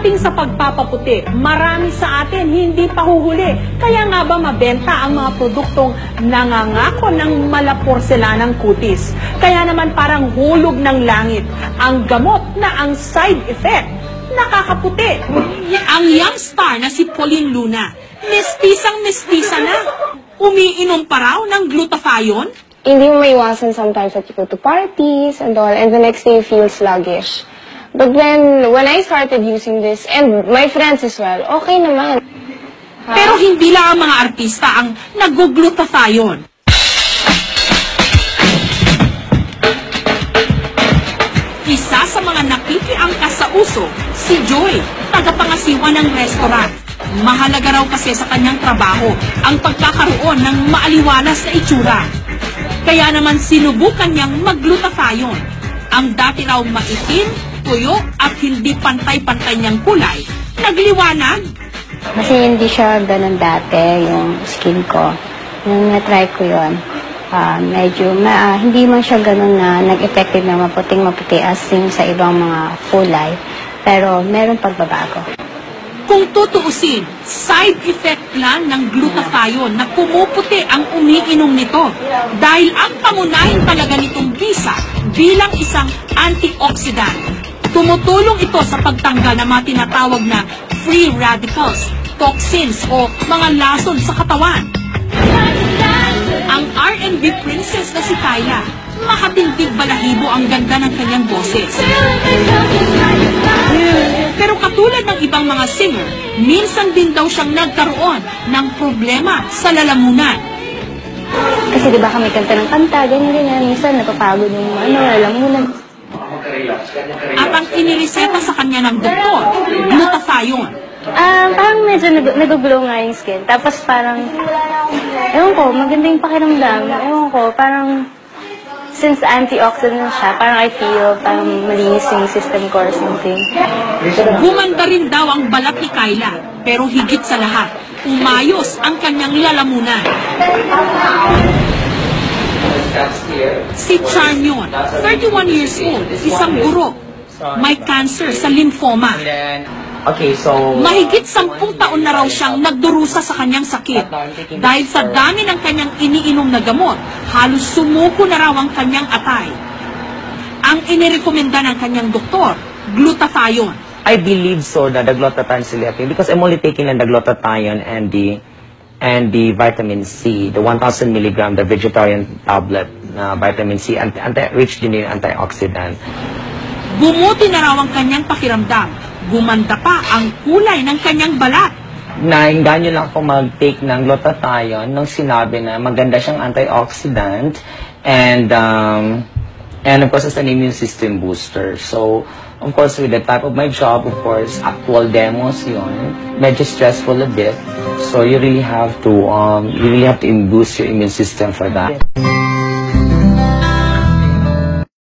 Pagdating sa pagpapaputi, marami sa atin hindi pa huhuli. Kaya nga ba mabenta ang mga produktong nangangako ng malaporselanang kutis? Kaya naman parang hulog ng langit ang gamot na ang side effect nakakaputi. Ang young star na si Pauline Luna, mestisang-mestisa na. Umiinom pa raw ng glutathione? Hindi mo maiwasan sometimes that you go to parties and all, and the next day you feel sluggish. But then, when I started using this, and my friends as well, okay naman. Pero hindi lang ang mga artista ang nag-glutathione. Isa sa mga nakikiangkas sa uso, si Joy, tagapangasiwa ng restaurant. Mahalaga raw kasi sa kanyang trabaho ang pagkakaroon ng maaliwalas na itsura. Kaya naman sinubukan niyang mag-glutathione. Ang dati raw maitim, tuyo at hindi pantay-pantay niyang kulay, nagliwanag. Kasi hindi siya ganun dati, yung skin ko. Nung na-try ko yun, medyo hindi man siya ganun na nag-effective na maputing-maputi as yung sa ibang mga kulay. Pero meron pagbabago. Kung tutuusin, side effect lang ng glutathione na pumuputi ang umiinom nito. Dahil ang pangunahin talaga nitong bisa bilang isang antioxidant. Tumutulong ito sa pagtanggal ng mga tinatawag na free radicals, toxins o mga lason sa katawan. Ang R&B princess na si Kyla, makatindig balahibo ang ganda ng kanyang boses. Pero katulad ng ibang mga singer, minsan din daw siyang nagkaroon ng problema sa lalamunan. Kasi di ba kami kanta ng kanta, ganyan-ganyan. Minsan napapagod yung lalamunan. At ang inireseta sa kanya ng doktor, glutathione. Parang medyo nag-glow nga yung skin. Tapos parang, ewan ko, maganda yung pakiramdam. Ewan ko, parang, since antioxidant siya, parang I feel parang malinis yung system ko or something. Gumanda rin daw ang balat ni Kyla, pero higit sa lahat, umayos ang kanyang lalamunan. Si Charnion, 31 years old, isang guro, may cancer sa lymphoma. Okay, so Mahigit 10 taon na raw siyang nagdurusa sa kanyang sakit. Dahil sa dami ng kanyang iniinom na gamot, halos sumuko na raw ang kanyang atay. Ang inirekomenda ng kanyang doktor, glutathione. I believe so that the glutathione selecting because I'm only taking the glutathione and the vitamin C, the 1,000 milligram, the vegetarian tablet, vitamin C, rich din yung antioxidant. Bumuti na raw ang kanyang pakiramdam. Gumanda pa ang kulay ng kanyang balat. Nainganyo lang ako mag-take ng glutathione nung sinabi na maganda siyang antioxidant and of course it's an immune system booster. So, of course, with the type of my job, of course, actual demos yun, medyo stressful a bit. So, you really have to boost your immune system for that.